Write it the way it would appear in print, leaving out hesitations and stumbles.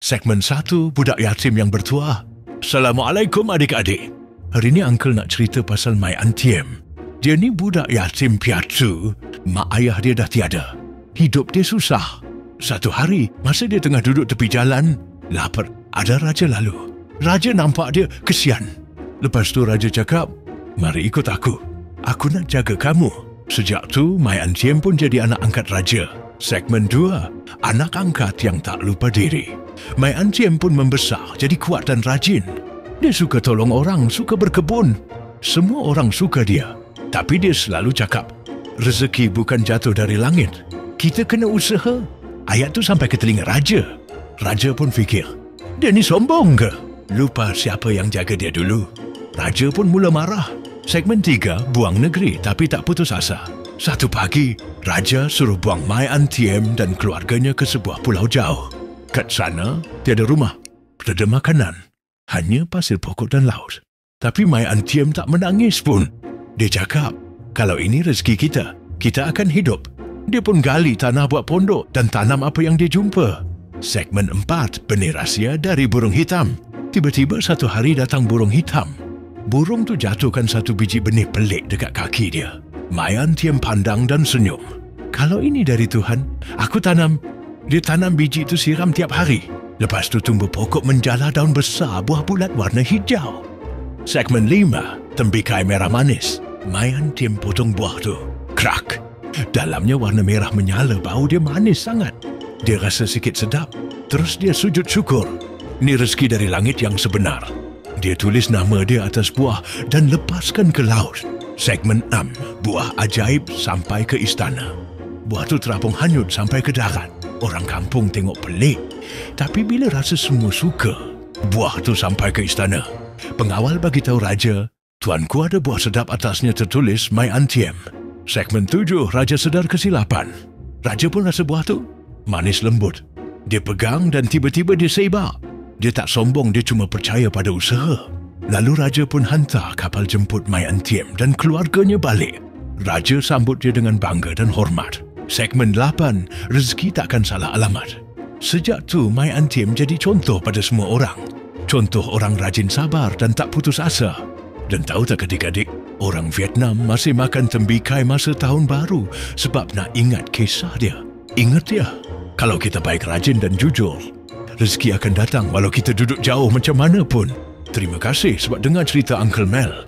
Segmen 1, Budak Yatim yang Bertuah. Assalamualaikum adik-adik. Hari ni Uncle nak cerita pasal My Antiem. Dia ni budak yatim piatu, mak ayah dia dah tiada. Hidup dia susah. Satu hari, masa dia tengah duduk tepi jalan, lapar, ada raja lalu. Raja nampak dia, kesian. Lepas tu raja cakap, "Mari ikut aku. Aku nak jaga kamu." Sejak tu, My Antiem pun jadi anak angkat raja. Segmen 2, anak angkat yang tak lupa diri. My Antiem pun membesar, jadi kuat dan rajin. Dia suka tolong orang, suka berkebun. Semua orang suka dia. Tapi dia selalu cakap, rezeki bukan jatuh dari langit. Kita kena usaha. Ayat tu sampai ke telinga raja. Raja pun fikir, dia ni sombong ke? Lupa siapa yang jaga dia dulu. Raja pun mula marah. Segmen 3, buang negeri tapi tak putus asa. Satu pagi, raja suruh buang My Antiem dan keluarganya ke sebuah pulau jauh. Kat sana, tiada rumah, tiada makanan. Hanya pasir pokok dan laut. Tapi My Antiem tak menangis pun. Dia cakap, kalau ini rezeki kita, kita akan hidup. Dia pun gali tanah buat pondok dan tanam apa yang dia jumpa. Segmen 4, benih rahsia dari burung hitam. Tiba-tiba satu hari datang burung hitam. Burung tu jatuhkan satu biji benih pelik dekat kaki dia. My Antiem pandang dan senyum. Kalau ini dari Tuhan, aku tanam. Dia tanam biji itu siram tiap hari. Lepas tu tumbuh pokok menjala daun besar buah bulat warna hijau. Segmen 5, tembikai merah manis. My Antiem potong buah tu. Krak. Dalamnya warna merah menyala, bau dia manis sangat. Dia rasa sikit sedap. Terus dia sujud syukur. Ini rezeki dari langit yang sebenar. Dia tulis nama dia atas buah dan lepaskan ke laut. Segmen 6, buah ajaib sampai ke istana. Buah tu terapung hanyut sampai ke darat. Orang kampung tengok pelik. Tapi bila rasa semua suka, buah tu sampai ke istana. Pengawal bagi tahu raja, tuanku ada buah sedap atasnya tertulis My Antiem. Segmen 7, raja sedar kesilapan. Raja pun rasa buah tu manis lembut. Dia pegang dan tiba-tiba dia seibak. Dia tak sombong, dia cuma percaya pada usaha. Lalu raja pun hantar kapal jemput My Antiem dan keluarganya balik. Raja sambut dia dengan bangga dan hormat. Segmen 8, rezeki takkan salah alamat. Sejak tu My Antiem jadi contoh pada semua orang. Contoh orang rajin sabar dan tak putus asa. Dan tahu tak adik-adik, orang Vietnam masih makan tembikai masa tahun baru sebab nak ingat kisah dia. Ingat dia, kalau kita baik rajin dan jujur, rezeki akan datang walau kita duduk jauh macam mana pun. Terima kasih sebab dengar cerita Uncle Mel.